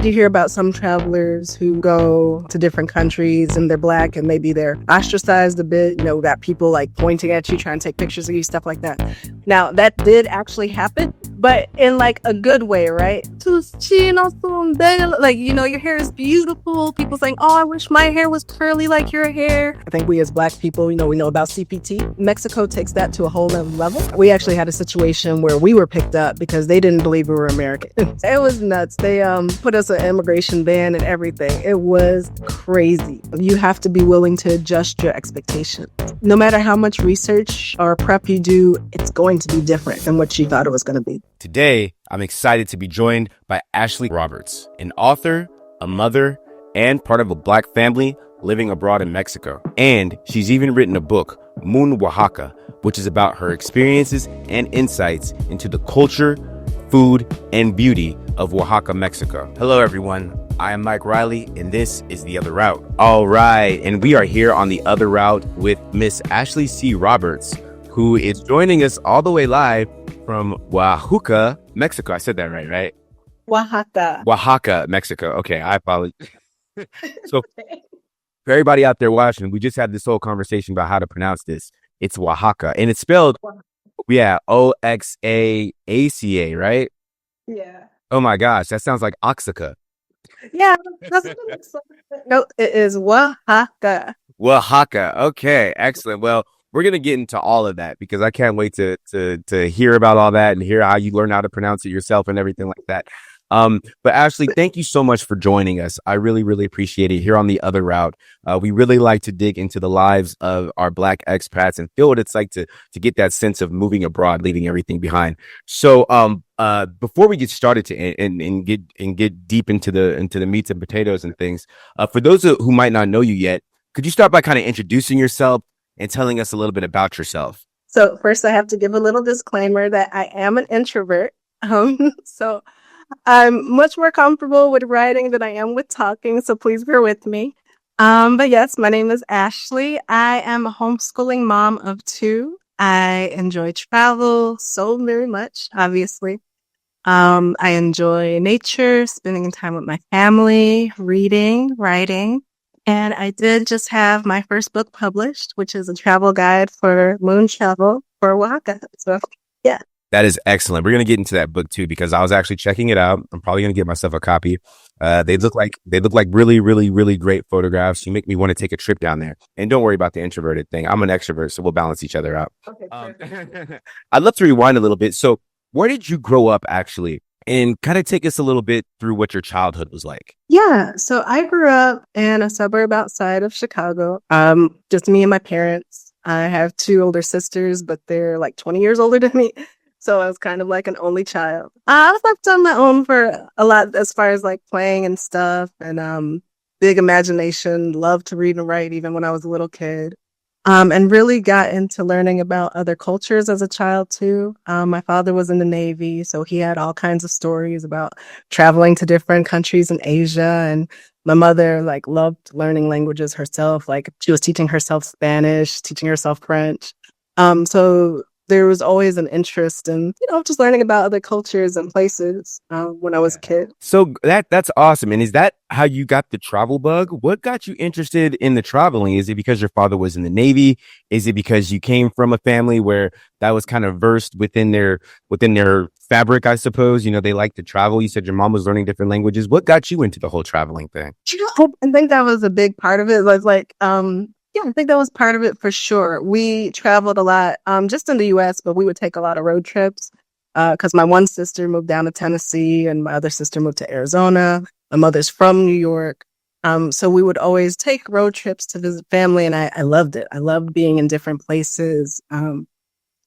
You hear about some travelers who go to different countries and they're Black and maybe they're ostracized a bit. You know, got people like pointing at you, trying to take pictures of you, stuff like that. Now, that did actually happen, but in like a good way, right? Like, you know, your hair is beautiful. People saying, oh, I wish my hair was curly like your hair. I think we as Black people, you know, we know about CPT. Mexico takes that to a whole nother level. We actually had a situation where we were picked up because they didn't believe we were American. It was nuts. They put us an immigration ban and everything. It was crazy. You have to be willing to adjust your expectations. No matter how much research or prep you do, it's going to be different than what you thought it was going to be. Today, I'm excited to be joined by Ashley Roberts, an author, a mother, and part of a Black family living abroad in Mexico. And she's even written a book, Moon Oaxaca, which is about her experiences and insights into the culture, food, and beauty of Oaxaca, Mexico. Hello, everyone. I am Mike Riley, and this is The Other Route. All right, and we are here on The Other Route with Miss Ashley C. Roberts, who is joining us all the way live from Oaxaca, Mexico. I said that right? Oaxaca, Mexico. Okay, I apologize. So, for everybody out there watching, we just had this whole conversation about how to pronounce this. It's Oaxaca, and it's spelled, Oxaaca, right? Yeah. Oh my gosh, that sounds like Oaxaca. Yeah, that's what it looks like. No, it is Oaxaca. Oaxaca. Okay, excellent. Well, we're gonna get into all of that because I can't wait to hear about all that and hear how you learn how to pronounce it yourself and everything like that. But Ashley, thank you so much for joining us. I really, really appreciate it. Here on The Other Route, we really like to dig into the lives of our Black expats and feel what it's like to get that sense of moving abroad, leaving everything behind. So, before we get started and get deep into the meats and potatoes and things, for those who might not know you yet, could you start by kind of introducing yourself and telling us a little bit about yourself? So first, I have to give a little disclaimer that I am an introvert. So I'm much more comfortable with writing than I am with talking, so please bear with me. But yes, my name is Ashley. I am a homeschooling mom of 2. I enjoy travel so very much, obviously. I enjoy nature, spending time with my family, reading, writing. And I did just have my first book published, which is a travel guide for moon travel for Oaxaca. So, yeah. That is excellent. We're going to get into that book too, because I was actually checking it out. I'm probably going to get myself a copy. They look like really, really, really great photographs. You make me want to take a trip down there. And don't worry about the introverted thing. I'm an extrovert, so we'll balance each other out. Okay. I'd love to rewind a little bit. So where did you grow up actually? And kind of take us a little bit through what your childhood was like. Yeah. So I grew up in a suburb outside of Chicago. Just me and my parents. I have 2 older sisters, but they're like 20 years older than me. So I was kind of like an only child. I was left on my own for a lot as far as like playing and stuff and big imagination, loved to read and write even when I was a little kid. And really got into learning about other cultures as a child too. My father was in the Navy, so he had all kinds of stories about traveling to different countries in Asia. And my mother like loved learning languages herself. Like she was teaching herself Spanish, teaching herself French. So there was always an interest in, just learning about other cultures and places when I was a kid. So that's awesome. And is that how you got the travel bug? What got you interested in the traveling? Is it because your father was in the Navy? Is it because you came from a family where that was kind of versed within their fabric, I suppose? They like to travel. You said your mom was learning different languages. What got you into the whole traveling thing? I think that was a big part of it. It was like, yeah, I think that was part of it for sure. We traveled a lot, just in the U.S., but we would take a lot of road trips because my one sister moved down to Tennessee and my other sister moved to Arizona. My mother's from New York. So we would always take road trips to visit family, and I loved it. I loved being in different places,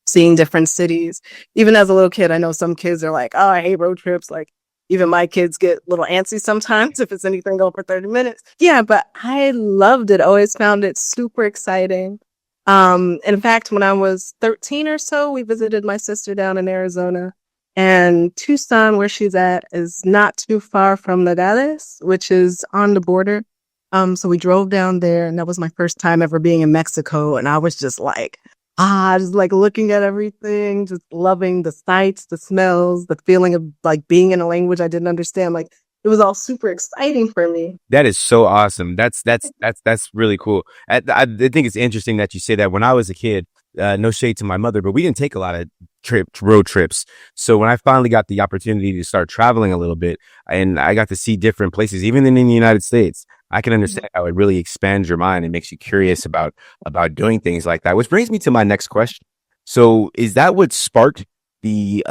seeing different cities. Even as a little kid, I know some kids are like, oh, I hate road trips. Like, even my kids get a little antsy sometimes if it's anything over 30 minutes. Yeah, but I loved it. Always found it super exciting. In fact, when I was 13 or so, we visited my sister down in Arizona. And Tucson, where she's at, is not too far from Nogales, which is on the border. So we drove down there, and that was my first time ever being in Mexico. And I was just like, just like looking at everything, just loving the sights, the smells, the feeling of like being in a language I didn't understand. Like it was all super exciting for me. That is so awesome. That's really cool. I think it's interesting that you say that. When I was a kid, no shade to my mother, but we didn't take a lot of road trips. So when I finally got the opportunity to start traveling a little bit, and I got to see different places, even in the United States, I can understand how it really expands your mind and makes you curious about doing things like that. Which brings me to my next question. So is that what sparked the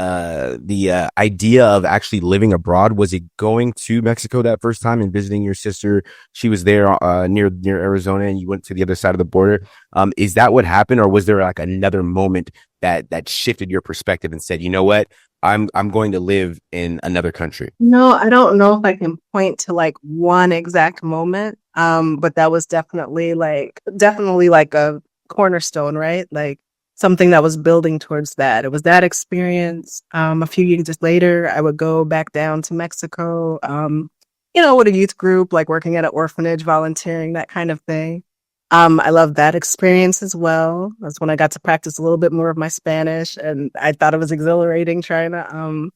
idea of actually living abroad? Was it going to Mexico that first time and visiting your sister? She was there near Arizona, and you went to the other side of the border. Is that what happened, or was there like another moment that shifted your perspective and said, you know what, I'm going to live in another country? No, I don't know if I can point to like one exact moment. But that was definitely like a cornerstone, right? Like something that was building towards that. It was that experience. A few years later, I would go back down to Mexico, with a youth group, like working at an orphanage, volunteering, that kind of thing. I love that experience as well. That's when I got to practice a little bit more of my Spanish, and I thought it was exhilarating trying to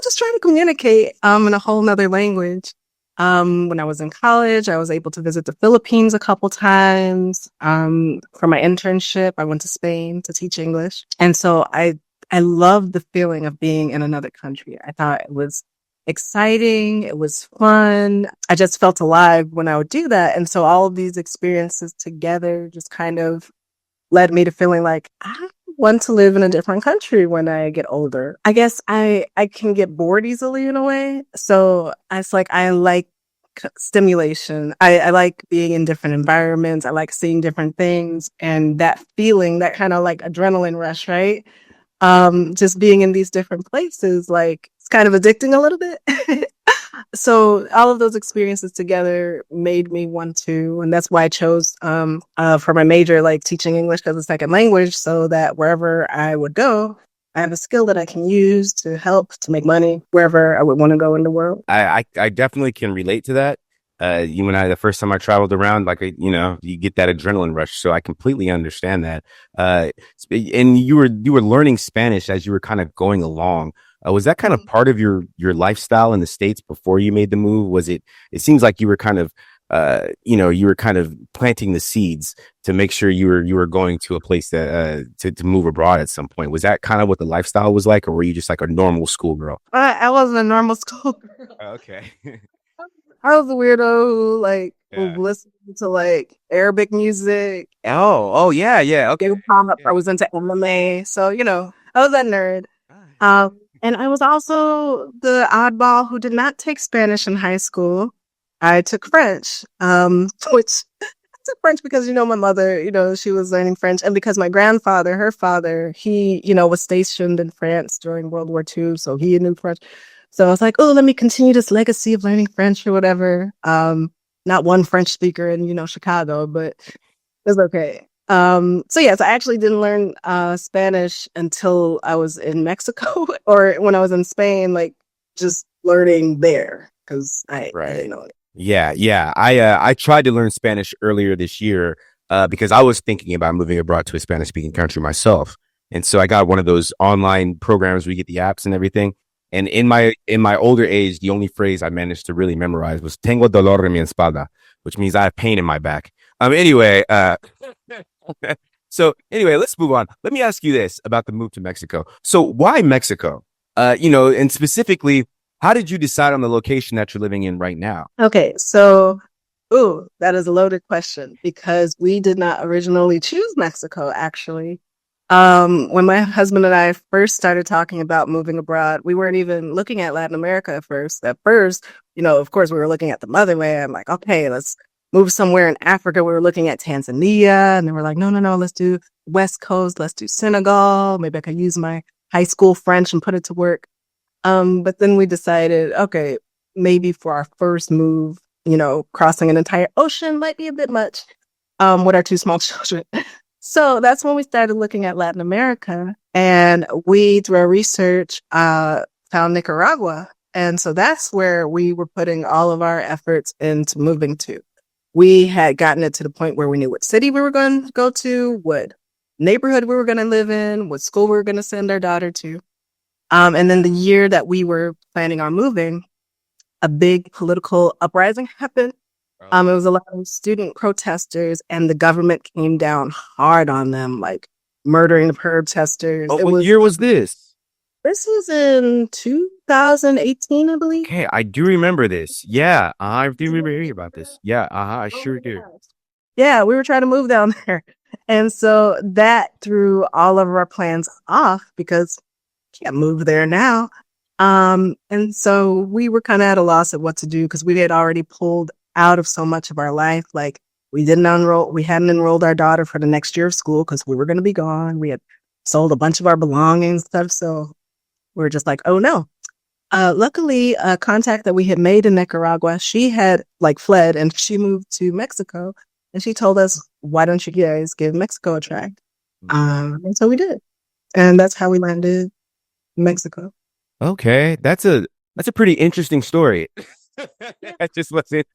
just trying to communicate in a whole nother language. When I was in college, I was able to visit the Philippines a couple times. For my internship, I went to Spain to teach English. And so I loved the feeling of being in another country. I thought it was exciting. It was fun. I just felt alive when I would do that. And so all of these experiences together just kind of led me to feeling like I want to live in a different country when I get older. I guess I can get bored easily in a way. So it's like I like stimulation. I like being in different environments. I like seeing different things and that feeling, that kind of like adrenaline rush, right? Just being in these different places, like it's kind of addicting a little bit. So all of those experiences together made me want to, and that's why I chose for my major, like teaching English as a second language, so that wherever I would go, I have a skill that I can use to help to make money wherever I would want to go in the world. I definitely can relate to that. You and I, the first time I traveled around, like, you get that adrenaline rush. So I completely understand that. Uh, and you were learning Spanish as you were kind of going along. Was that kind of part of your lifestyle in the States before you made the move? It seems like you were kind of, you were kind of planting the seeds to make sure you were going to a place that, to move abroad at some point. Was that kind of what the lifestyle was like, or were you just like a normal schoolgirl? I wasn't a normal school girl. Okay. I was a weirdo who like was Yeah. listening to like Arabic music. Oh, yeah, yeah. Okay. I Yeah. was into MMA, so I was that nerd. Ah. And I was also the oddball who did not take Spanish in high school. I took French, which I took French because, my mother, she was learning French. And because my grandfather, her father, he, was stationed in France during World War II. So he knew French. So I was like, oh, let me continue this legacy of learning French or whatever. Not one French speaker in, Chicago, but it's okay. So yes, I actually didn't learn Spanish until I was in Mexico or when I was in Spain, like just learning there because I Right. didn't know it. Yeah, yeah. I tried to learn Spanish earlier this year because I was thinking about moving abroad to a Spanish speaking country myself. And so I got one of those online programs where you get the apps and everything. And in my older age, the only phrase I managed to really memorize was "Tengo dolor en mi espalda," which means I have pain in my back. Anyway, so anyway, let's move on. Let me ask you this about the move to Mexico. So why Mexico? And specifically, how did you decide on the location that you're living in right now? Okay, so ooh, that is a loaded question because we did not originally choose Mexico, actually. When my husband and I first started talking about moving abroad, we weren't even looking at Latin America at first. At first, of course, we were looking at the motherland. Like, okay, let's move somewhere in Africa. We were looking at Tanzania, and then we're like, no, no, no, let's do West Coast. Let's do Senegal. Maybe I could use my high school French and put it to work. But then we decided, okay, maybe for our first move, crossing an entire ocean might be a bit much, with our two small children. So that's when we started looking at Latin America, and we, through our research, found Nicaragua. And so that's where we were putting all of our efforts into moving to. We had gotten it to the point where we knew what city we were going to go to, what neighborhood we were going to live in, what school we were going to send our daughter to. And then the year that we were planning on moving, a big political uprising happened. It Oh. was a lot of student protesters, and the government came down hard on them, like murdering the protesters. Oh, It what was year was this? This was in 2018, I believe. Okay, I do remember this. Yeah, I do remember hearing about this. Yeah, I Oh sure my do. gosh. Yeah, we were trying to move down there. And so that threw all of our plans off because can't move there now. And so we were kind of at a loss at what to do because we had already pulled out of so much of our life. Like we hadn't enrolled our daughter for the next year of school because we were going to be gone. We had sold a bunch of our belongings and stuff. So we were just like, oh no. Luckily, a contact that we had made in Nicaragua, she had like fled and she moved to Mexico. And she told us, why don't you guys give Mexico a try? And so we did. And that's how we landed in Mexico. Okay, that's a pretty interesting story. That just wasn't.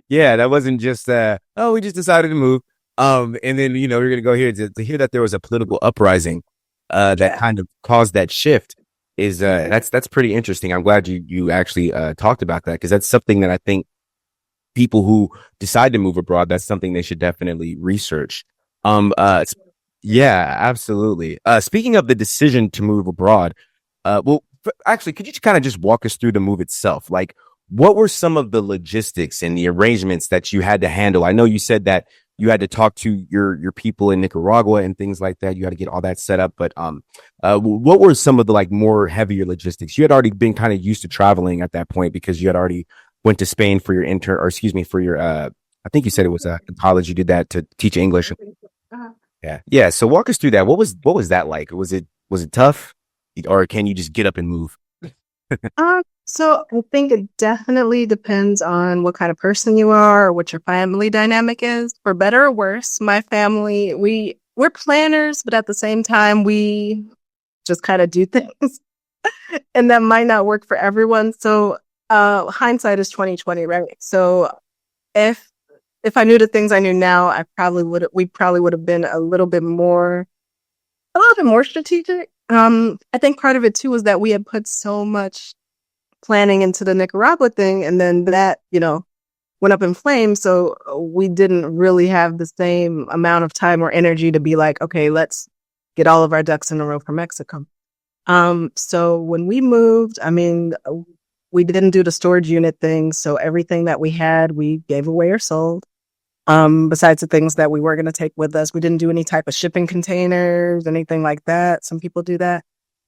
Yeah, that wasn't just oh, we just decided to move. And then we're gonna go here to hear that there was a political uprising that Yeah. kind of caused that shift is that's pretty interesting. I'm glad you actually talked about that because that's something that I think people who decide to move abroad, that's something they should definitely research. Um, uh, s- yeah, absolutely. Speaking of the decision to move abroad, actually, could you kind of just walk us through the move itself? Like, what were some of the logistics and the arrangements that you had to handle? I know you said that you had to talk to your people in Nicaragua and things like that. You had to get all that set up, but what were some of the like more heavier logistics? You had already been kind of used to traveling at that point because you had already went to Spain for your intern, or excuse me, for your I think you said it was in college. You did that to teach English. Uh, Yeah, yeah. So walk us through that. What was that like? Was it tough, or can you just get up and move? so I think it definitely depends on what kind of person you are or what your family dynamic is. For better or worse, my family, we're planners, but at the same time, we just kind of do things. And that might not work for everyone. So hindsight is 2020, right? So if if I knew the things I knew now, we probably would have been a little bit more strategic. I think part of it too was that we had put so much planning into the Nicaragua thing, and then that, went up in flames. So we didn't really have the same amount of time or energy to be like, okay, let's get all of our ducks in a row for Mexico. So when we moved, I mean, we didn't do the storage unit thing. So everything that we had, we gave away or sold. Besides the things that we were going to take with us, we didn't do any type of shipping containers, anything like that. Some people do that.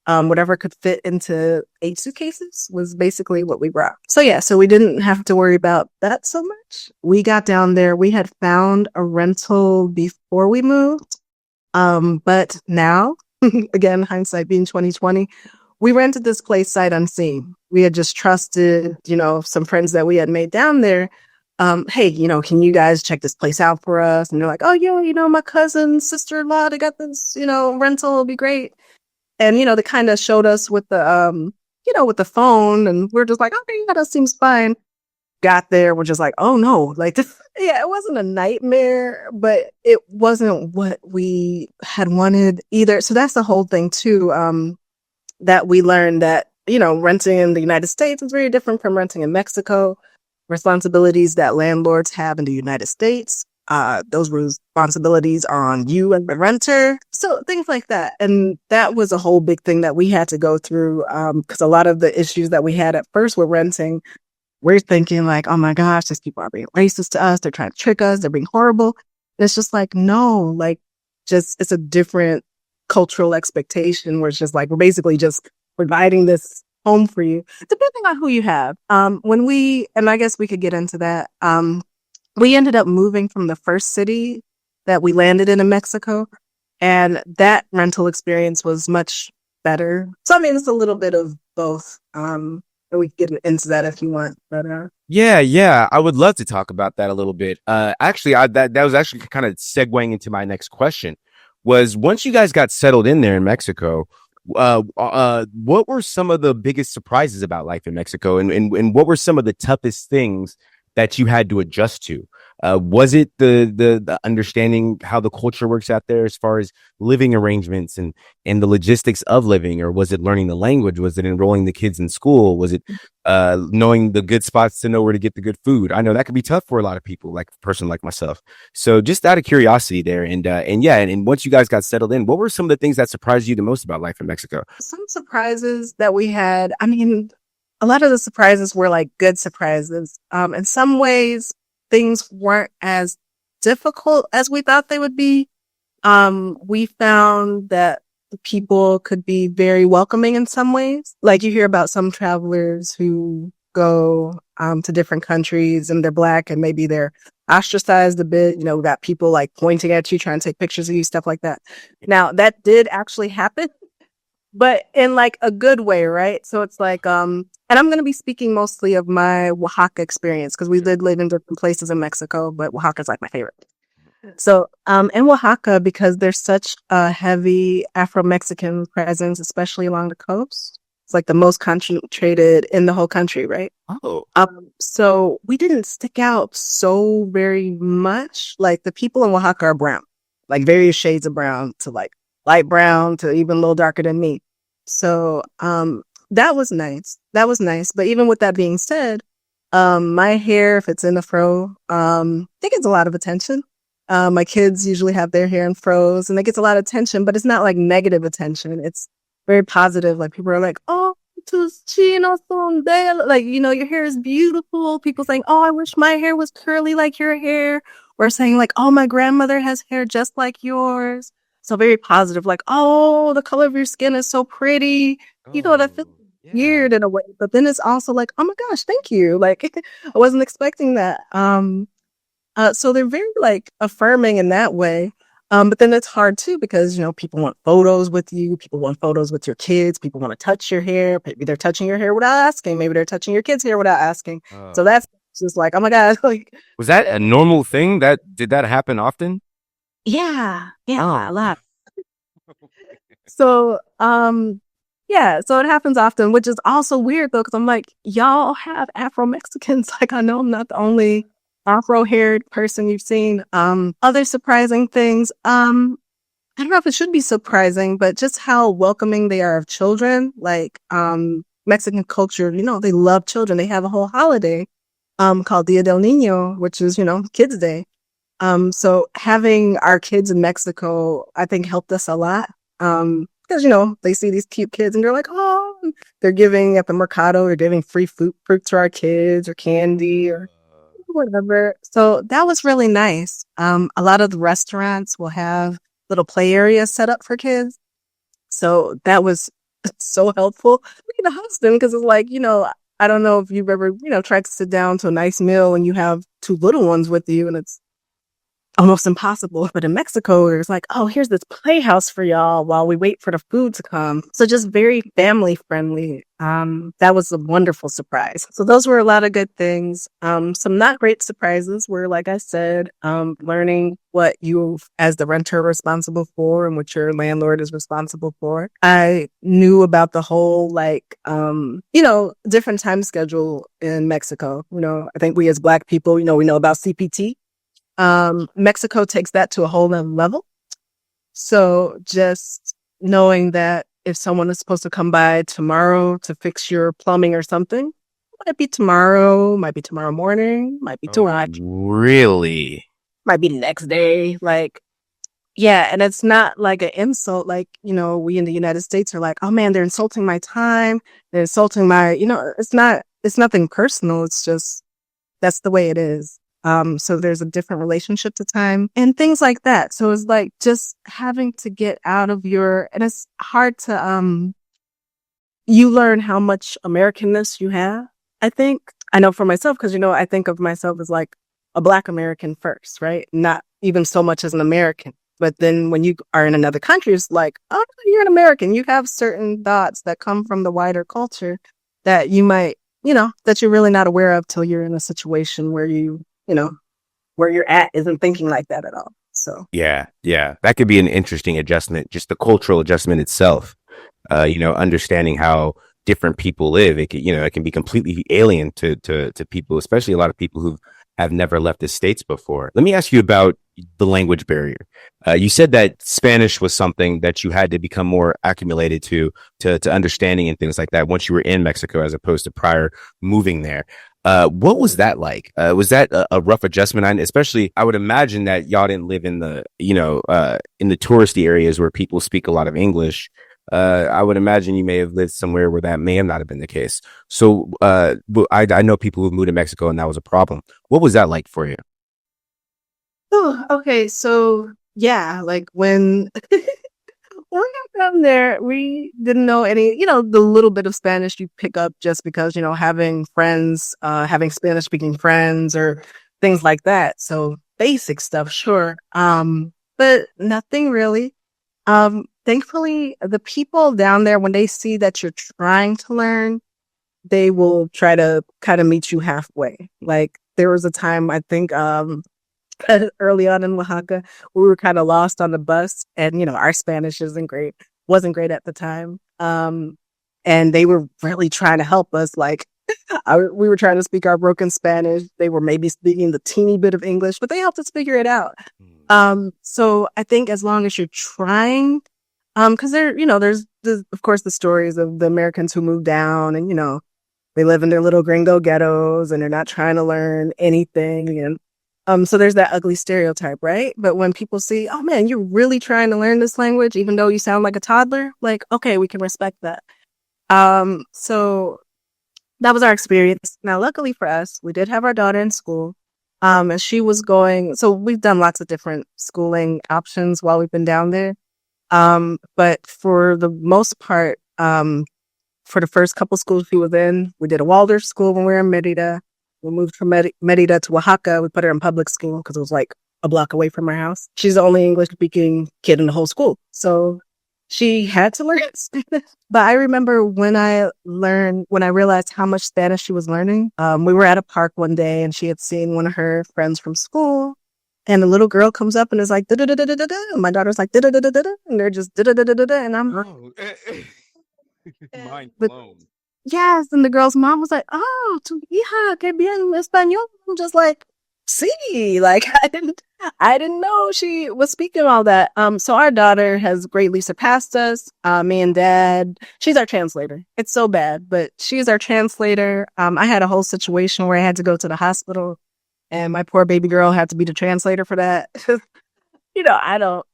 Whatever could fit into 8 suitcases was basically what we brought. So yeah, so we didn't have to worry about that so much. We got down there. We had found a rental before we moved. But now, again, hindsight being 2020, we rented this place sight unseen. We had just trusted, some friends that we had made down there. Hey, can you guys check this place out for us? And they're like, oh yeah, my cousin, sister-in-law, they got this, rental, it'll be great. And, they kind of showed us with the phone, and we're just like, okay, yeah, that seems fine. Got there, we're just like, oh no, like this, yeah, it wasn't a nightmare, but it wasn't what we had wanted either. So that's the whole thing too. That we learned that, renting in the United States is very different from renting in Mexico. Responsibilities that landlords have in the United States, those responsibilities are on you as the renter. So things like that. And that was a whole big thing that we had to go through because a lot of the issues that we had at first with renting, we're thinking like, oh my gosh, these people are being racist to us. They're trying to trick us. They're being horrible. And it's just like, no, like just it's a different cultural expectation where it's just like, we're basically just providing this home for you, depending on who you have. And I guess we could get into that. We ended up moving from the first city that we landed in Mexico, and that rental experience was much better. So, I mean, it's a little bit of both. And we can get into that if you want, but Yeah, yeah, I would love to talk about that a little bit. Actually, that was actually kind of segueing into my next question. Was once you guys got settled in there in Mexico, what were some of the biggest surprises about life in Mexico, and what were some of the toughest things that you had to adjust to? Was it the understanding how the culture works out there as far as living arrangements and the logistics of living, or was it learning the language? Was it enrolling the kids in school? Was it knowing the good spots to know where to get the good food? I know that could be tough for a lot of people, like a person like myself. So just out of curiosity there, and yeah, and once you guys got settled in, what were some of the things that surprised you the most about life in Mexico? Some surprises that we had, I mean, a lot of the surprises were like good surprises. In some ways, things weren't as difficult as we thought they would be. We found that the people could be very welcoming in some ways. Like you hear about some travelers who go to different countries and they're black and maybe they're ostracized a bit. You know, we got people like pointing at you, trying to take pictures of you, stuff like that. Now, that did actually happen, but in like a good way, right? So it's like, and I'm going to be speaking mostly of my Oaxaca experience because we did live in different places in Mexico, but Oaxaca is like my favorite. So, in Oaxaca, because there's such a heavy Afro-Mexican presence, especially along the coast, it's like the most concentrated in the whole country, right? Oh, So we didn't stick out so very much. Like the people in Oaxaca are brown, like various shades of brown to like light brown to even a little darker than me. So, that was nice. That was nice. But even with that being said, my hair, if it's in a fro, it gets a lot of attention. My kids usually have their hair in froze and it gets a lot of attention, but it's not like negative attention. It's very positive. Like people are like, oh, tus chinos son de, like, you know, your hair is beautiful. People saying, oh, I wish my hair was curly like your hair. Or saying like, oh, my grandmother has hair just like yours. So very positive, like, oh, the color of your skin is so pretty. You know, that feels oh, yeah. weird in a way, but then it's also like, oh my gosh, thank you. Like I wasn't expecting that. So they're very like affirming in that way. But then it's hard too because, you know, people want photos with you. People want photos with your kids. People want to touch your hair. Maybe they're touching your hair without asking. Maybe they're touching your kids' hair without asking. So Oh. that's just like, oh my God, like, Was that a normal thing? That did that happen often? yeah, yeah, a lot. So, yeah, so it happens often, which is also weird though, because I'm like, y'all have Afro Mexicans. Like, I know I'm not the only Afro haired person you've seen. Other surprising things. I don't know if it should be surprising, but just how welcoming they are of children. Like, Mexican culture, you know, they love children. They have a whole holiday, called Dia del Niño, which is, you know, Kids Day. So having our kids in Mexico, I think helped us a lot. Because, you know, they see these cute kids and they're like, oh, they're giving at the mercado, they're giving free fruit to our kids or candy or whatever. So that was really nice. A lot of the restaurants will have little play areas set up for kids. So that was so helpful. Being a husband, because it's like, you know, I don't know if you've ever, you know, tried to sit down to a nice meal and you have two little ones with you and it's almost impossible. But in Mexico, it's like, oh, here's this playhouse for y'all while we wait for the food to come. So just very family friendly. That was a wonderful surprise. So those were a lot of good things. Some not great surprises were, like I said, learning what you as the renter are responsible for and what your landlord is responsible for. I knew about the whole, like, you know, different time schedule in Mexico. You know, I think we as Black people, you know, we know about CPT. Mexico takes that to a whole nother level. So just knowing that if someone is supposed to come by tomorrow to fix your plumbing or something, might be tomorrow morning, might be Oh, tomorrow, really? might be the next day. Like, yeah. And it's not like an insult. Like, you know, we in the United States are like, oh man, they're insulting my time. They're insulting my, you know, it's nothing personal. It's just, that's the way it is. So there's a different relationship to time and things like that. So it's like just having to get out of and it's hard to, you learn how much Americanness you have. I think I know for myself, because, you know, I think of myself as like a Black American first, right? Not even so much as an American. But then when you are in another country, it's like, oh, you're an American. You have certain thoughts that come from the wider culture that you might, you know, that you're really not aware of till you're in a situation where you know, where you're at isn't thinking like that at all. So, Yeah, yeah. That could be an interesting adjustment, just the cultural adjustment itself. You know, understanding how different people live. It can, you know, it can be completely alien to people, especially a lot of people who've have never left the States before. Let me ask you about the language barrier. You said that Spanish was something that you had to become more accumulated to understanding and things like that once you were in Mexico, as opposed to prior moving there. What was that like? Was that a rough adjustment? Especially, I would imagine that y'all didn't live in the, in the touristy areas where people speak a lot of English. I would imagine you may have lived somewhere where that may have not have been the case. So, I know people who moved to Mexico and that was a problem. What was that like for you? Oh, okay. So yeah, like when we got down there, we didn't know any, the little bit of Spanish you pick up just because, having friends, having Spanish speaking friends or things like that. So basic stuff, sure. But nothing really. Thankfully, the people down there, when they see that you're trying to learn, they will try to kind of meet you halfway. Like there was a time I think early on in Oaxaca, we were kind of lost on the bus, and our Spanish wasn't great at the time. And they were really trying to help us. Like we were trying to speak our broken Spanish. They were maybe speaking the teeny bit of English, but they helped us figure it out. So I think as long as you're trying, because there's of course the stories of the Americans who moved down, and they live in their little gringo ghettos and they're not trying to learn anything. And so there's that ugly stereotype, right? But when people see, oh man, you're really trying to learn this language, even though you sound like a toddler, like, okay, we can respect that. So that was our experience. Now, luckily for us, we did have our daughter in school. And she was going, so we've done lots of different schooling options while we've been down there. But for the most part, for the first couple schools she was in, we did a Waldorf school when we were in Merida. We moved from Merida to Oaxaca. We put her in public school because it was like a block away from her house. She's the only English speaking kid in the whole school. So she had to learn Spanish. But I remember when I realized how much Spanish she was learning, we were at a park one day and she had seen one of her friends from school. And the little girl comes up and is like, da da da da da da. And my daughter's like, da da da da da da. And they're just da da da da da da. And I'm Oh, mind but blown. yes, and the girl's mom was like, "Oh, tu hija, que bien español." I'm just like, "See," like I didn't know she was speaking all that. So our daughter has greatly surpassed us. Me and Dad, she's our translator. It's so bad, but she's our translator. I had a whole situation where I had to go to the hospital, and my poor baby girl had to be the translator for that. I don't.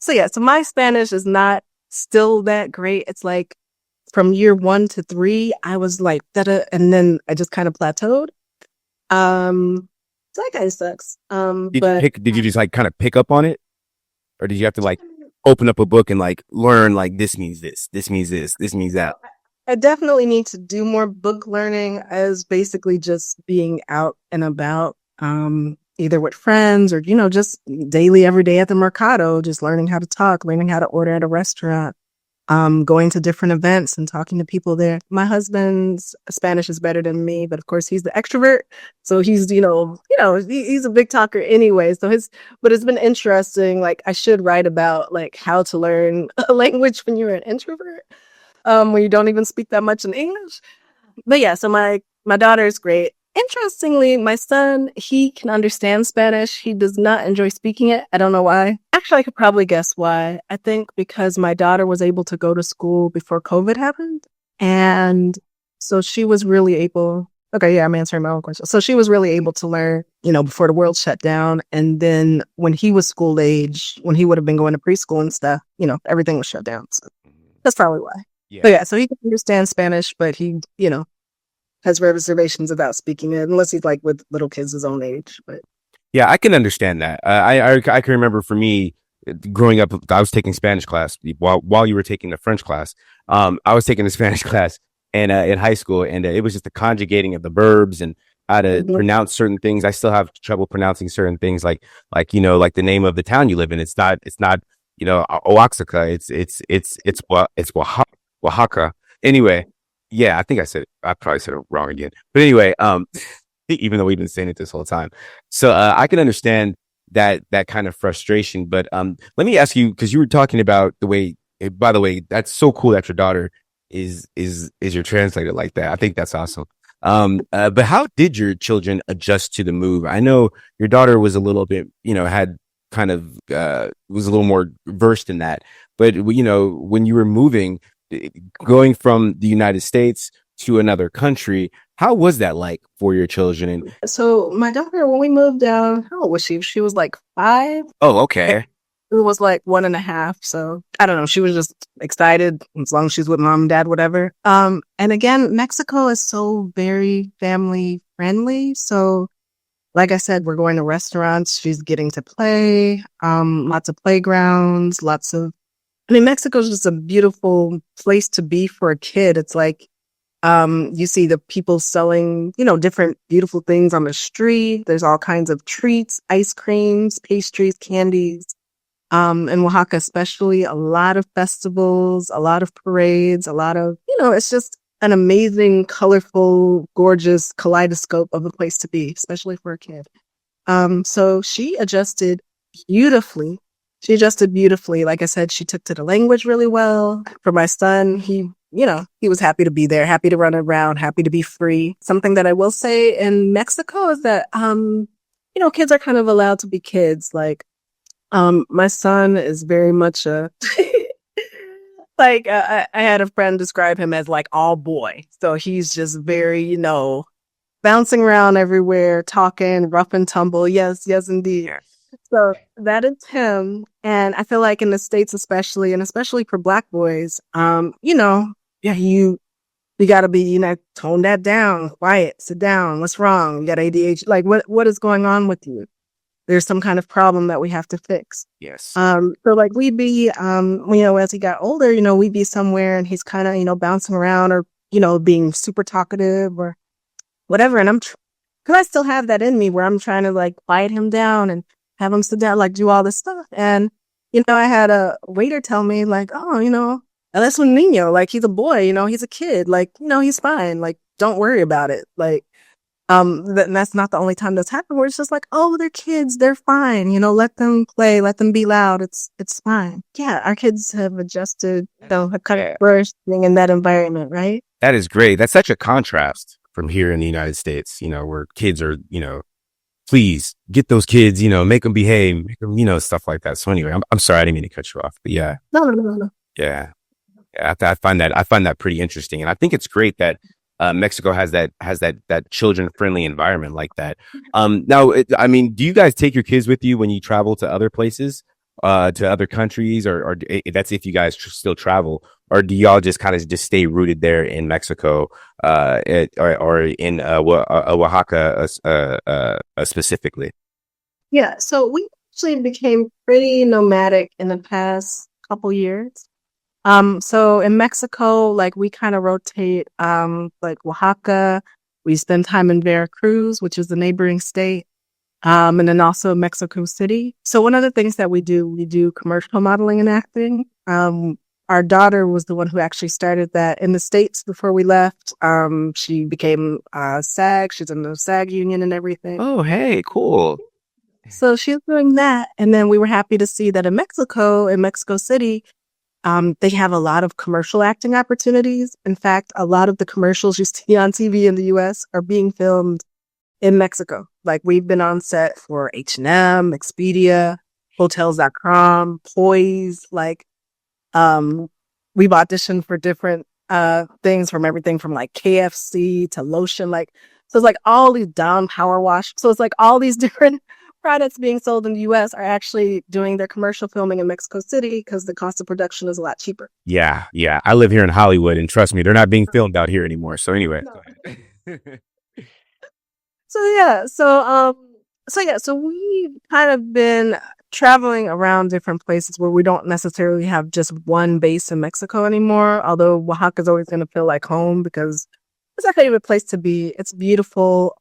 So yeah, so my Spanish is not still that great. It's like from year 1 to 3, I was like, da-da, and then I just kind of plateaued. So that kind of sucks. But Did you just like kind of pick up on it? Or did you have to like open up a book and like learn like this means this means this means that? I definitely need to do more book learning as basically just being out and about, either with friends or, just daily, every day at the mercado, just learning how to talk, learning how to order at a restaurant. Going to different events and talking to people there. My husband's Spanish is better than me, but of course he's the extrovert. So he's, he's a big talker anyway. But it's been interesting. Like I should write about like how to learn a language when you're an introvert, when you don't even speak that much in English. But yeah, so my daughter is great. Interestingly, my son, he can understand Spanish. He does not enjoy speaking it. I don't know why. Actually, I could probably guess why. I think because my daughter was able to go to school before COVID happened. And so she was really able. Okay, yeah, I'm answering my own question. So she was really able to learn, before the world shut down. And then when he was school age, when he would have been going to preschool and stuff, everything was shut down. So that's probably why. Yeah. But yeah, so he can understand Spanish, but he, has reservations about speaking it unless he's like with little kids his own age. But Yeah, I can understand that. I can remember for me growing up, I was taking Spanish class while you were taking the French class. I was taking the Spanish class and in high school, and it was just the conjugating of the verbs and how to pronounce certain things. I still have trouble pronouncing certain things, like like the name of the town you live in. It's not Oaxaca. It's Oaxaca. Anyway, yeah, I think I probably said it wrong again. But anyway, even though we've been saying it this whole time. So I can understand that kind of frustration. But let me ask you, because you were talking about the way. By the way, that's so cool that your daughter is your translator like that. I think that's awesome. But how did your children adjust to the move? I know your daughter was a little bit, had kind of was a little more versed in that. But when you were moving, eh, going from the United States to another country, how was that like for your children? And So my daughter, when we moved down, how old was she? She was like 5. oh, okay. It was like 1.5. So I don't know. She was just excited as long as she's with mom, dad, whatever. And again, Mexico is so very family friendly. So like I said, we're going to restaurants. She's getting to play, lots of playgrounds, I mean, Mexico is just a beautiful place to be for a kid. It's like, you see the people selling, different beautiful things on the street. There's all kinds of treats, ice creams, pastries, candies. In Oaxaca, especially a lot of festivals, a lot of parades, a lot of, it's just an amazing, colorful, gorgeous kaleidoscope of a place to be, especially for a kid. So she adjusted beautifully. She adjusted beautifully. Like I said, she took to the language really well. For my son, he was happy to be there, happy to run around, happy to be free. Something that I will say in Mexico is that, kids are kind of allowed to be kids. Like, my son is very much a, like, I had a friend describe him as like all boy. So he's just very, bouncing around everywhere, talking, rough and tumble. Yes, yes, indeed. So that is him. And I feel like in the States, especially, and especially for Black boys, yeah, you gotta be, tone that down, quiet, sit down. What's wrong? You got ADHD. Like, what is going on with you? There's some kind of problem that we have to fix. Yes. So like we'd be, as he got older, we'd be somewhere and he's kind of, bouncing around or, being super talkative or whatever. And cause I still have that in me where I'm trying to like quiet him down and have him sit down, like do all this stuff. And, I had a waiter tell me like, oh, that's un niño, like he's a boy, he's a kid, like, he's fine. Like, don't worry about it. Like, that's not the only time that's happened where it's just like, oh, they're kids, they're fine. Let them play, let them be loud. It's fine. Yeah, our kids have adjusted, have kind of flourished being in that environment, right? That is great. That's such a contrast from here in the United States, where kids are, please get those kids, make them behave, make them, stuff like that. So anyway, I'm sorry, I didn't mean to cut you off, but yeah, No, no, no, no. yeah, yeah. I find that pretty interesting, and I think it's great that Mexico has that children friendly environment like that. Now, I mean, do you guys take your kids with you when you travel to other places, to other countries, or that's if you guys still travel, or do y'all just kind of just stay rooted there in Mexico, or in Oaxaca, specifically? Yeah, so we actually became pretty nomadic in the past couple years. So in Mexico, like we kind of rotate, like Oaxaca, we spend time in Veracruz, which is the neighboring state, and then also Mexico City. So one of the things that we do commercial modeling and acting. Our daughter was the one who actually started that in the States before we left. She became, SAG. She's in the SAG union and everything. Oh, hey, cool. So she's doing that. And then we were happy to see that in Mexico City, they have a lot of commercial acting opportunities. In fact, a lot of the commercials you see on TV in the US are being filmed in Mexico. Like we've been on set for H&M, Expedia, Hotels.com, Poise. Like, we've auditioned for different things from everything from like KFC to lotion. Like, so it's like all these Dawn Power Wash. So it's like all these different products being sold in the US are actually doing their commercial filming in Mexico City because the cost of production is a lot cheaper. Yeah, yeah. I live here in Hollywood, and trust me, they're not being filmed out here anymore. So anyway, No. go ahead. So yeah, so we've kind of been traveling around different places where we don't necessarily have just one base in Mexico anymore. Although Oaxaca is always going to feel like home because it's our favorite place to be. It's beautiful.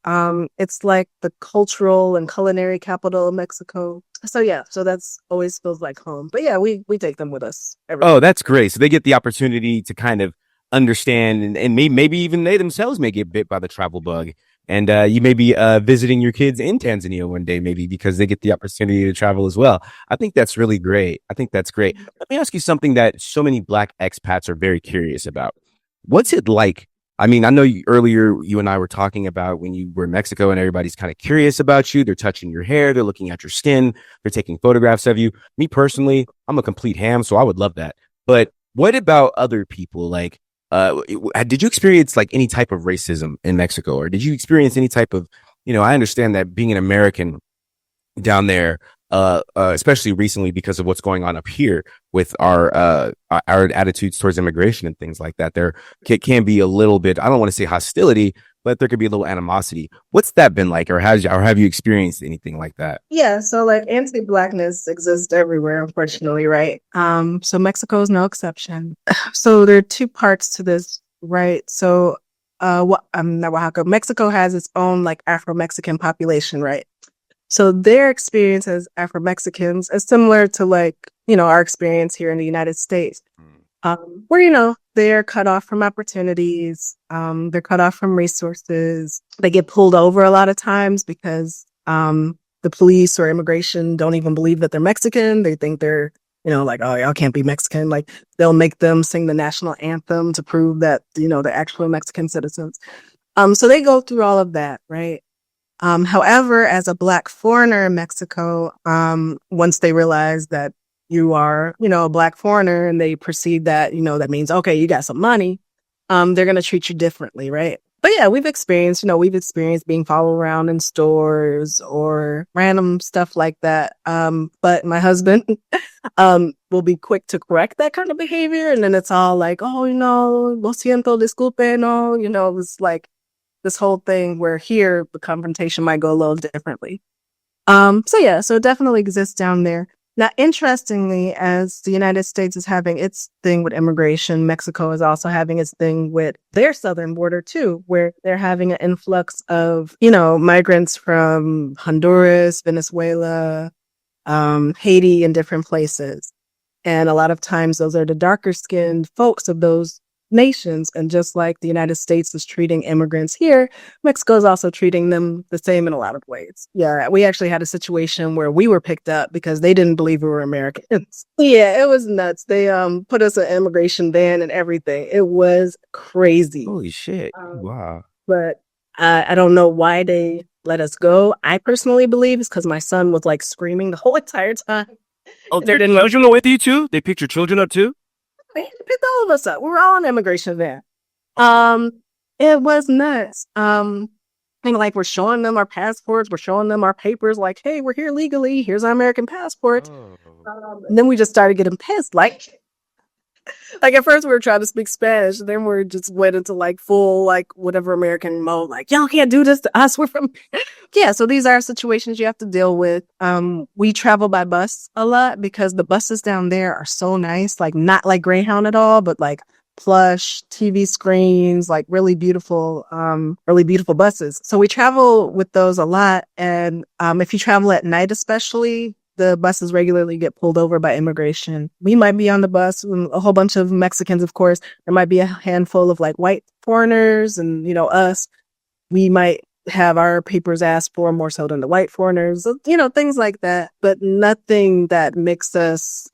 It's like the cultural and culinary capital of Mexico. So yeah, so that's always feels like home. But yeah, we take them with us Oh, everywhere. that's great. So they get the opportunity to kind of understand, and maybe even they themselves may get bit by the travel bug. And you may be visiting your kids in Tanzania one day, maybe because they get the opportunity to travel as well. I think that's really great. I think that's great. Let me ask you something that so many Black expats are very curious about. What's it like I mean, I know earlier you and I were talking about when you were in Mexico and everybody's kind of curious about you. They're touching your hair, they're looking at your skin, they're taking photographs of you. Me personally, I'm a complete ham, so I would love that. But what about other people? Like, did you experience like any type of racism in Mexico, or did you experience any type of, I understand that being an American down there, especially recently because of what's going on up here with our attitudes towards immigration and things like that. There can be a little bit, I don't want to say hostility, but there could be a little animosity. What's that been like, or have you experienced anything like that? Yeah, so like anti-blackness exists everywhere, unfortunately, right? So Mexico is no exception. So there are two parts to this, right? So not Oaxaca. Mexico has its own like Afro-Mexican population, right? So their experience as Afro-Mexicans is similar to like, our experience here in the United States, where, they're cut off from opportunities. They're cut off from resources. They get pulled over a lot of times because the police or immigration don't even believe that they're Mexican. They think they're, like, oh, y'all can't be Mexican. Like they'll make them sing the national anthem to prove that, they're actual Mexican citizens. So they go through all of that, right? However, as a Black foreigner in Mexico, once they realize that you are, a Black foreigner and they perceive that, that means, okay, you got some money, they're going to treat you differently, right? But yeah, we've experienced being followed around in stores or random stuff like that. But my husband will be quick to correct that kind of behavior. And then it's all like, oh, lo siento, disculpe, no, it's like, this whole thing where here the confrontation might go a little differently. So it definitely exists down there. Now, interestingly, as the United States is having its thing with immigration, Mexico is also having its thing with their southern border too, where they're having an influx of, migrants from Honduras, Venezuela, Haiti, and different places. And a lot of times those are the darker skinned folks of those nations. And just like the United States is treating immigrants here, Mexico is also treating them the same in a lot of ways. Yeah, we actually had a situation where we were picked up because they didn't believe we were Americans. Yeah, it was nuts. They put us an immigration ban and everything. It was crazy. Holy shit. Wow. But I don't know why they let us go. I personally believe it's because my son was like screaming the whole entire time. Oh, their children with you too? They picked your children up too? They picked all of us up. We were all on immigration there. It was nuts. And like we're showing them our passports, we're showing them our papers, like, hey, we're here legally. Here's our American passport. And then we just started getting pissed. Like at first we were trying to speak Spanish, and then we just went into like full like whatever American mode, like y'all can't do this to us. We're from yeah. So these are situations you have to deal with. We travel by bus a lot because the buses down there are so nice, like not like Greyhound at all, but like plush TV screens, like really beautiful buses. So we travel with those a lot. And if you travel at night, especially, the buses regularly get pulled over by immigration. We might be on the bus, a whole bunch of Mexicans, of course. There might be a handful of like white foreigners and, us. We might have our papers asked for more so than the white foreigners, things like that. But nothing that makes us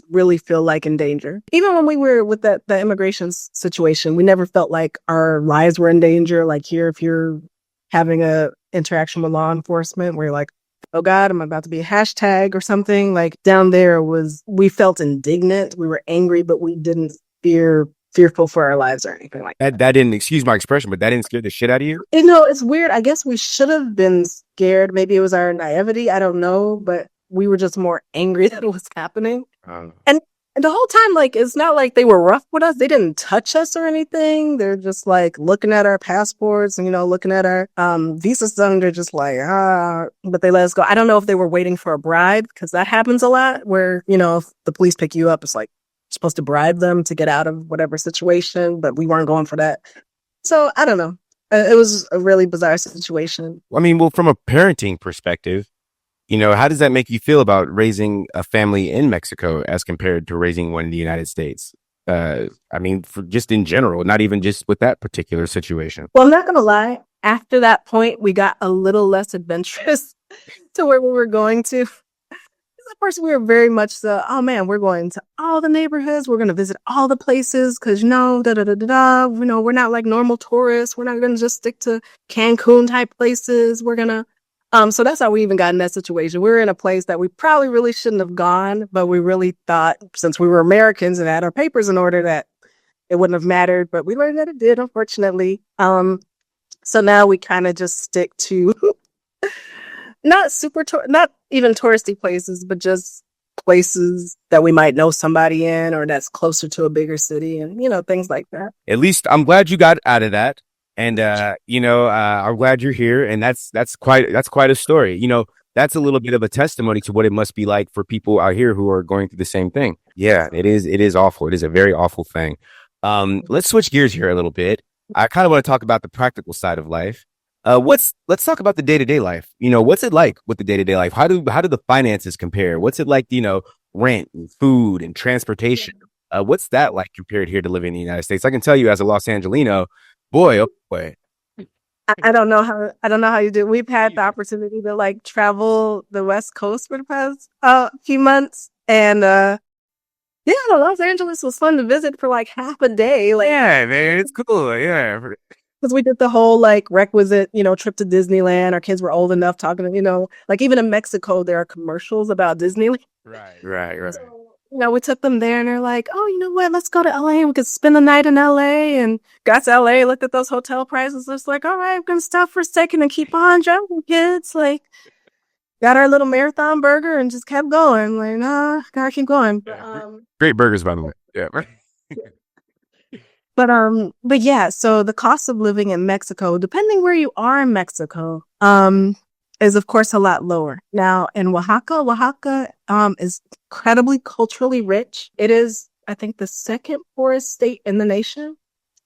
really feel like in danger. Even when we were with the immigration situation, we never felt like our lives were in danger. Like here, if you're having a interaction with law enforcement where you're like, oh God, I'm about to be a hashtag or something. Like down there we felt indignant. We were angry, but we didn't fearful for our lives or anything like that. That didn't, excuse my expression, but that didn't scare the shit out of you? It's weird. I guess we should have been scared. Maybe it was our naivety. I don't know, but we were just more angry that it was happening. And the whole time, like, it's not like they were rough with us. They didn't touch us or anything. They're just like looking at our passports and, looking at our visas. They're just like, but they let us go. I don't know if they were waiting for a bribe, because that happens a lot where, if the police pick you up, it's like you're supposed to bribe them to get out of whatever situation, but we weren't going for that. So I don't know. It was a really bizarre situation. I mean, well, from a parenting perspective, how does that make you feel about raising a family in Mexico as compared to raising one in the United States? I mean, for just in general, not even just with that particular situation. Well, I'm not going to lie. After that point, we got a little less adventurous to where we were going to. At first, we were very much the, oh man, we're going to all the neighborhoods. We're going to visit all the places because, da da da da da. We're not like normal tourists. We're not going to just stick to Cancun type places. We're going to, so that's how we even got in that situation. We were in a place that we probably really shouldn't have gone, but we really thought since we were Americans and had our papers in order that it wouldn't have mattered, but we learned that it did, unfortunately. So now we kind of just stick to not even touristy places, but just places that we might know somebody in or that's closer to a bigger city and, things like that. At least I'm glad you got out of that. And, I'm glad you're here. And that's quite a story. That's a little bit of a testimony to what it must be like for people out here who are going through the same thing. Yeah, it is awful. It is a very awful thing. Let's switch gears here a little bit. I kind of want to talk about the practical side of life. Let's talk about the day-to-day life. What's it like with the day-to-day life? How do the finances compare? What's it like, rent and food and transportation? What's that like compared here to living in the United States? I can tell you as a Los Angelino, boy, oh boy. I don't know how you do. We've had the opportunity to like travel the West Coast for the past few months, and yeah, Los Angeles was fun to visit for like half a day. Like, yeah, man, it's cool. Yeah, because we did the whole like requisite, trip to Disneyland. Our kids were old enough talking to, like even in Mexico, there are commercials about Disneyland. Right. So, we took them there and they're like, oh, you know what? Let's go to LA and we could spend the night in LA. And got to LA, looked at those hotel prices. Just like, all right, I'm going to stop for a second and keep on driving, kids. Like, got our little marathon burger and just kept going. Like, nah, gotta keep going. But, great burgers, by the way. Yeah. But yeah, so the cost of living in Mexico, depending where you are in Mexico, is of course a lot lower. Now in Oaxaca, is incredibly culturally rich. It is, I think, the second poorest state in the nation.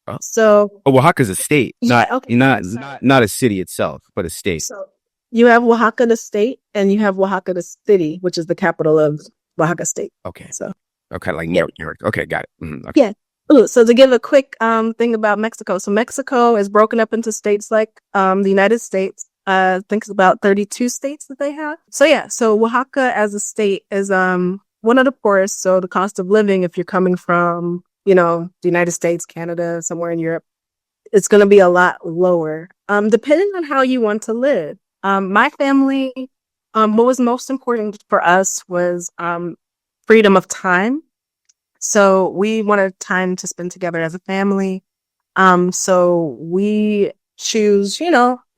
Oh. So Oaxaca's a state, not a city itself, but a state. So you have Oaxaca the state and you have Oaxaca the city, which is the capital of Oaxaca state. Okay. So okay, like New York. Okay, got it. Okay. Yeah. Ooh, so to give a quick thing about Mexico. So Mexico is broken up into states like the United States. I think it's about 32 states that they have. So yeah, so Oaxaca as a state is one of the poorest. So the cost of living, if you're coming from, the United States, Canada, somewhere in Europe, it's going to be a lot lower. Depending on how you want to live. My family, what was most important for us was freedom of time. So we wanted time to spend together as a family. So we choose,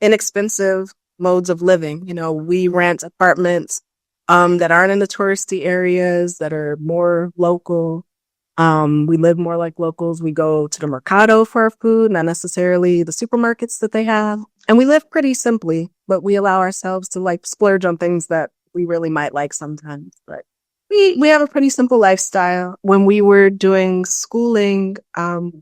inexpensive modes of living. We rent apartments that aren't in the touristy areas, that are more local. We live more like locals. We go to the mercado for our food, not necessarily the supermarkets that they have. And we live pretty simply, but we allow ourselves to like splurge on things that we really might like sometimes. But we have a pretty simple lifestyle. When we were doing schooling,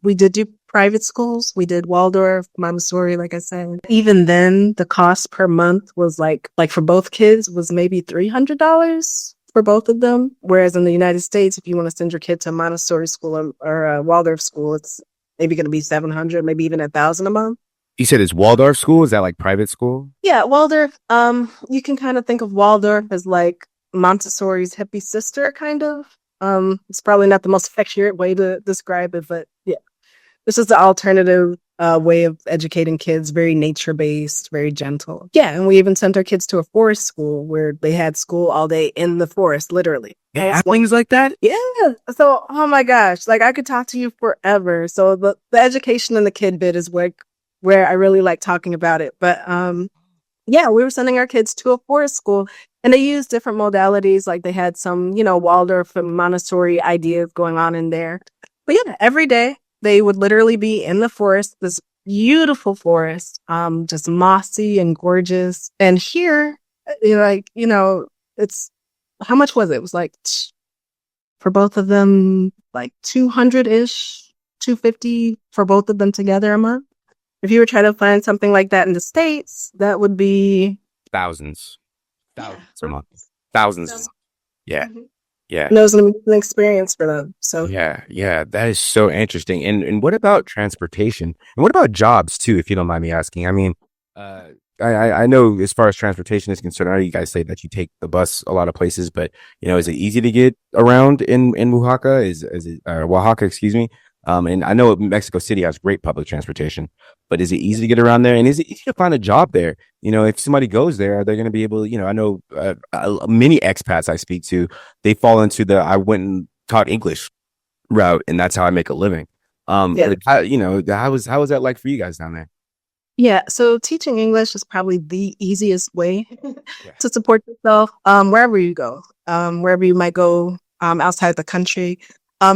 we did do private schools. We did Waldorf, Montessori, like I said. Even then, the cost per month was like for both kids was maybe $300 for both of them. Whereas in the United States, if you want to send your kid to a Montessori school or a Waldorf school, it's maybe going to be $700, maybe even $1,000 a month. You said it's Waldorf school? Is that like private school? Yeah, Waldorf. You can kind of think of Waldorf as like Montessori's hippie sister, kind of. It's probably not the most accurate way to describe it, but yeah, this is the alternative way of educating kids, very nature-based, very gentle. Yeah, and we even sent our kids to a forest school where they had school all day in the forest, literally. Yeah, things like that? Yeah. So, oh my gosh, like I could talk to you forever. So the education in the kid bit is where I really like talking about it. But yeah, we were sending our kids to a forest school and they used different modalities. Like they had some, Waldorf and Montessori ideas going on in there. But yeah, every day they would literally be in the forest, this beautiful forest, just mossy and gorgeous. And here, it's, how much was it? It was like, for both of them, like 200-ish, 250 for both of them together a month. If you were trying to find something like that in the States, that would be thousands a month. Thousands. Yeah. Mm-hmm. Yeah. And it was an experience for them. So yeah, that is so interesting. And what about transportation? And what about jobs too, if you don't mind me asking? I mean, I know as far as transportation is concerned, I know you guys say that you take the bus a lot of places, but is it easy to get around in Oaxaca? Is it Oaxaca, excuse me? And I know Mexico City has great public transportation, but is it easy to get around there? And is it easy to find a job there? If somebody goes there, are they going to be able to, I know many expats I speak to, they fall into the I went and taught English route, and that's how I make a living. Yeah. Like, how was that like for you guys down there? Yeah, so teaching English is probably the easiest way Yeah. to support yourself, wherever you go, wherever you might go, outside the country,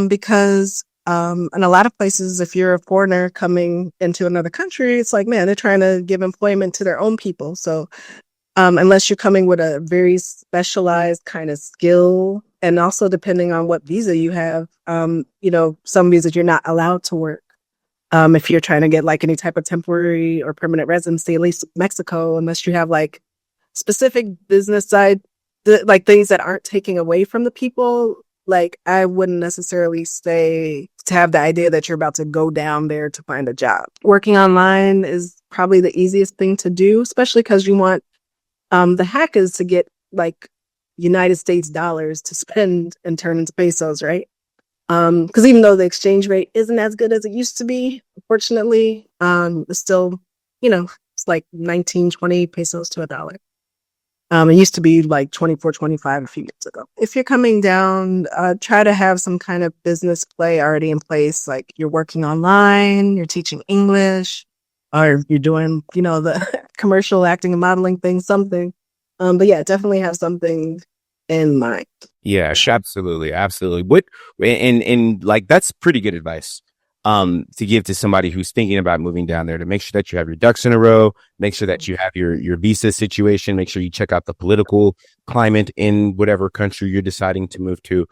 because in a lot of places, if you're a foreigner coming into another country, it's like, man, they're trying to give employment to their own people. So unless you're coming with a very specialized kind of skill, and also depending on what visa you have, some visas you're not allowed to work. If you're trying to get like any type of temporary or permanent residency, at least Mexico, unless you have like specific business side, like things that aren't taking away from the people, like I wouldn't necessarily say to have the idea that you're about to go down there to find a job. Working online is probably the easiest thing to do, especially because you want the hack is to get like United States dollars to spend and turn into pesos, right? Because even though the exchange rate isn't as good as it used to be, unfortunately, it's still, it's like 19, 20 pesos to a dollar. It used to be like 24, 25 a few years ago. If you're coming down, try to have some kind of business play already in place. Like you're working online, you're teaching English, or you're doing, the commercial acting and modeling thing, something. But yeah, definitely have something in mind. Yeah, absolutely, absolutely. What and like that's pretty good advice to give to somebody who's thinking about moving down there, to make sure that you have your ducks in a row, make sure that you have your visa situation, make sure you check out the political climate in whatever country you're deciding to move to.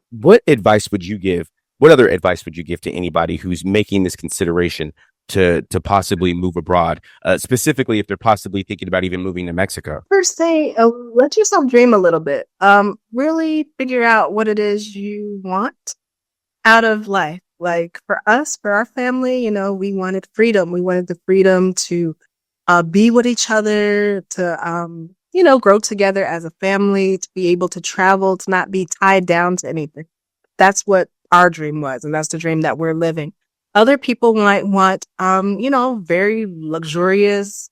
What advice would you give? What other advice would you give to anybody who's making this consideration to possibly move abroad, specifically if they're possibly thinking about even moving to Mexico? First say, let yourself dream a little bit. Really figure out what it is you want out of life. Like for us, for our family, we wanted freedom. We wanted the freedom to be with each other, to, grow together as a family, to be able to travel, to not be tied down to anything. That's what our dream was. And that's the dream that we're living. Other people might want, very luxurious,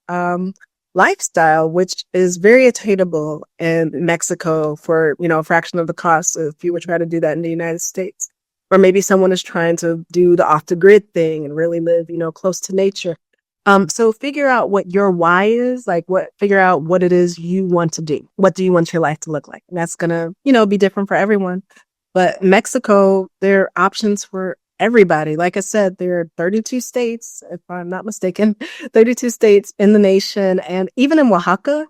lifestyle, which is very attainable in Mexico for, a fraction of the cost if you were trying to do that in the United States. Or maybe someone is trying to do the off the grid thing and really live, close to nature. So figure out what your why is, figure out what it is you want to do. What do you want your life to look like? And that's going to, be different for everyone. But Mexico, there are options for everybody. Like I said, there are 32 states, if I'm not mistaken, 32 states in the nation. And even in Oaxaca,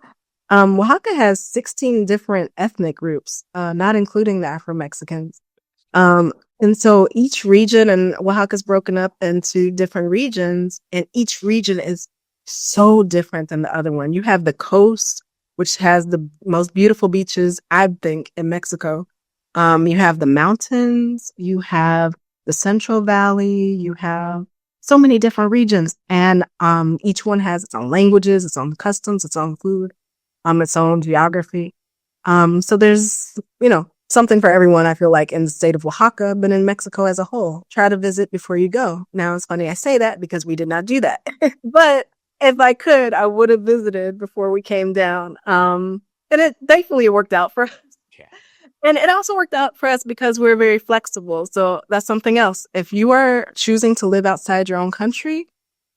Oaxaca has 16 different ethnic groups, not including the Afro-Mexicans. And so each region, and Oaxaca is broken up into different regions, and each region is so different than the other one. You have the coast, which has the most beautiful beaches, I think, in Mexico. You have the mountains, you have the Central Valley, you have so many different regions, and each one has its own languages, its own customs, its own food, its own geography. So there's, something for everyone, I feel like, in the state of Oaxaca, but in Mexico as a whole. Try to visit before you go. Now, it's funny I say that because we did not do that. But if I could, I would have visited before we came down. And it thankfully worked out for us. Yeah. And it also worked out for us because we're very flexible. So that's something else. If you are choosing to live outside your own country,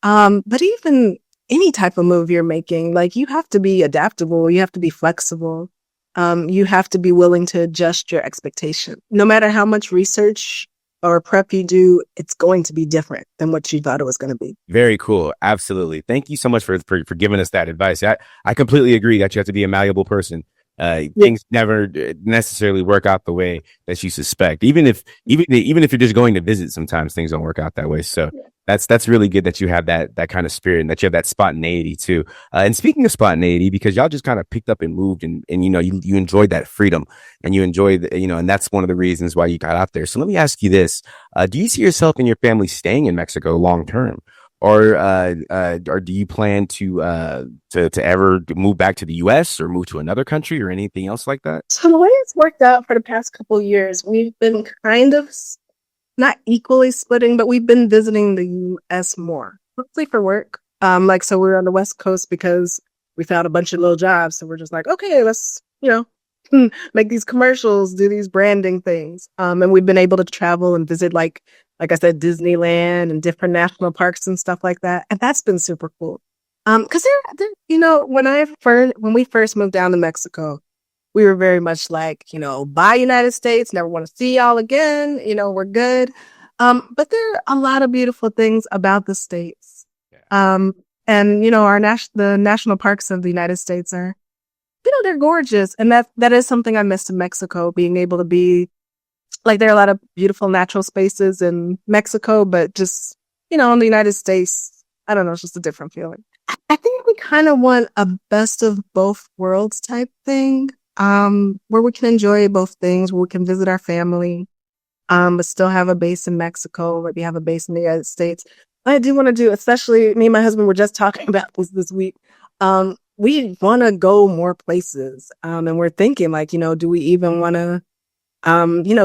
but even any type of move you're making, like you have to be adaptable, you have to be flexible. You have to be willing to adjust your expectation. No matter how much research or prep you do, it's going to be different than what you thought it was going to be. Very cool. Absolutely. Thank you so much for giving us that advice. I completely agree that you have to be a malleable person. Things never necessarily work out the way that you suspect. Even if you're just going to visit, sometimes things don't work out that way. So that's really good that you have that kind of spirit and that you have that spontaneity too. And speaking of spontaneity, because y'all just kind of picked up and moved and you enjoyed that freedom and you enjoyed and that's one of the reasons why you got out there. So let me ask you this: do you see yourself and your family staying in Mexico long term? or do you plan to ever move back to the U.S. or move to another country or anything else like that? So the way it's worked out for the past couple of years, we've been kind of not equally splitting, but we've been visiting the US more, mostly for work. Like, so we're on the West Coast because we found a bunch of little jobs. So we're just like, okay, let's, make these commercials, do these branding things. And we've been able to travel and visit, like I said, Disneyland and different national parks and stuff like that. And that's been super cool. Cause when we first moved down to Mexico, we were very much like, bye United States, never want to see y'all again. We're good. But there are a lot of beautiful things about the States. And the national parks of the United States are, they're gorgeous. And that is something I missed in Mexico, being able to be like, there are a lot of beautiful natural spaces in Mexico, but just, in the United States, I don't know, it's just a different feeling. I think we kind of want a best of both worlds type thing. Where we can enjoy both things, where we can visit our family, but still have a base in Mexico, maybe have a base in the United States. I do want to do, especially me and my husband were just talking about this week. We want to go more places. And we're thinking like, do we even want to,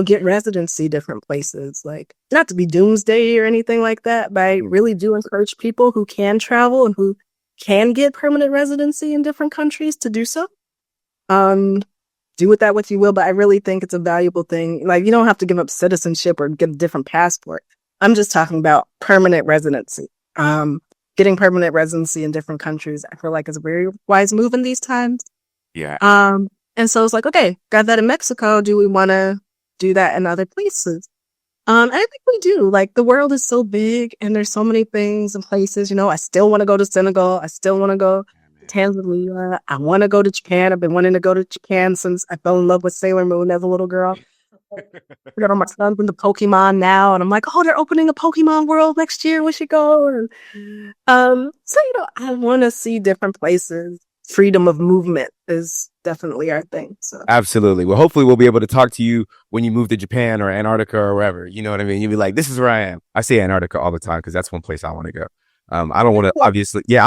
get residency different places? Like, not to be doomsday or anything like that, but I really do encourage people who can travel and who can get permanent residency in different countries to do so. Do with that what you will, but I really think it's a valuable thing. Like, you don't have to give up citizenship or get a different passport. I'm just talking about permanent residency. Getting permanent residency in different countries, I feel like is a very wise move in these times. Yeah. And so it's like, okay, got that in Mexico. Do we want to do that in other places? And I think we do. Like, the world is so big and there's so many things and places, I still want to go to Senegal. I still want to go Tanzania. I want to go to Japan. I've been wanting to go to Japan since I fell in love with Sailor Moon as a little girl. I got all my son's into Pokemon now, and I'm like, oh, they're opening a Pokemon world next year. We should go. And, so I want to see different places. Freedom of movement is definitely our thing. So Absolutely. Well, hopefully we'll be able to talk to you when you move to Japan or Antarctica or wherever. You know what I mean? You'll be like, this is where I am. I say Antarctica all the time because that's one place I want to go. I don't want to I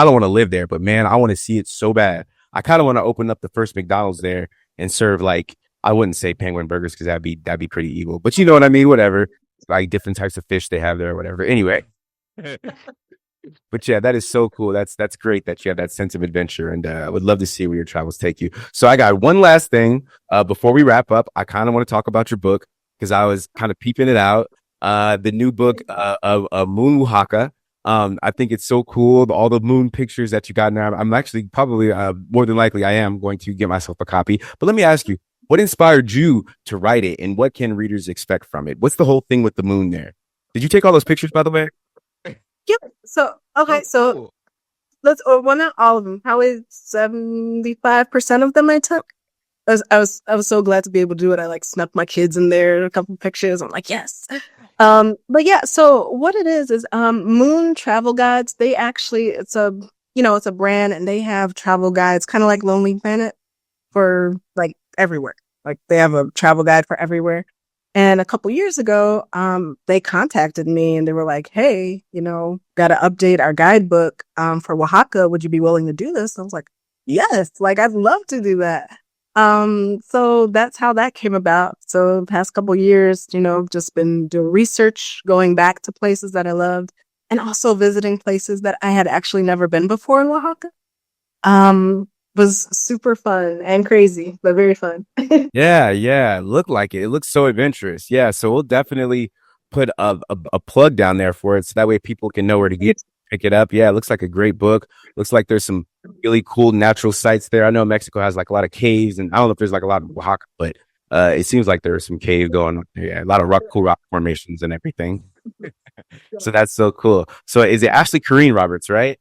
don't want to live there, but man, I want to see it so bad. I kind of want to open up the first McDonald's there and serve I wouldn't say penguin burgers because that'd be pretty evil, but you know what I mean? Whatever, like different types of fish they have there or whatever. Anyway, but yeah, that is so cool. That's great that you have that sense of adventure, and I would love to see where your travels take you. So I got one last thing before we wrap up. I kind of want to talk about your book because I was kind of peeping it out. The new book of Moon Oaxaca. I think it's so cool. All the moon pictures that you got in there. I'm actually probably more than likely I am going to get myself a copy. But let me ask you, what inspired you to write it, and what can readers expect from it? What's the whole thing with the moon there? Did you take all those pictures, by the way? yeah. So okay, so Cool. let's well, not all of them. Probably 75% of them I took. I was so glad to be able to do it. I snuck my kids in there, a couple pictures. I'm like, yes. But yeah, so what it is Moon Travel Guides. They actually, it's a brand, and they have travel guides, kind of like Lonely Planet, for everywhere. Like, they have a travel guide for everywhere. And a couple years ago, they contacted me and they were like, hey, got to update our guidebook, for Oaxaca. Would you be willing to do this? I was like, yes, I'd love to do that. So that's how that came about. So the past couple years, just been doing research, going back to places that I loved, and also visiting places that I had actually never been before in Oaxaca. Was super fun and crazy, but very fun. Yeah. Look like it. It looks so adventurous. Yeah. So we'll definitely put a plug down there for it so that way people can know where to pick it up. Yeah. It looks like a great book. Looks like there's some really cool natural sites there. I know Mexico has a lot of caves, and I don't know if there's a lot of Oaxaca, but it seems like there's some caves going on. Yeah. A lot of cool rock formations and everything. So that's so cool. So is it Ashley Corrine Roberts, right?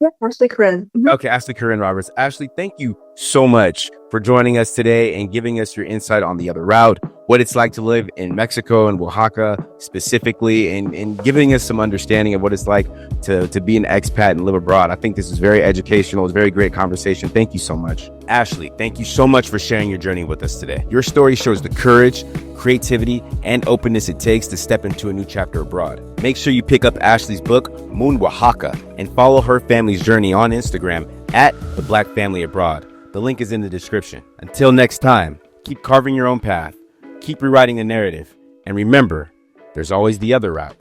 Yeah, Ashley Corinne. Okay, Ashley Corinne Roberts. Ashley, thank you so much for joining us today and giving us your insight on the other route, what it's like to live in Mexico and Oaxaca specifically, and giving us some understanding of what it's like to be an expat and live abroad. I think this is very educational. It's a very great conversation. Thank you so much. Ashley, thank you so much for sharing your journey with us today. Your story shows the courage, creativity, and openness it takes to step into a new chapter abroad. Make sure you pick up Ashley's book, Moon Oaxaca, and follow her family's journey on Instagram at The Black Family Abroad. The link is in the description. Until next time, keep carving your own path, keep rewriting the narrative, and remember, there's always the other route.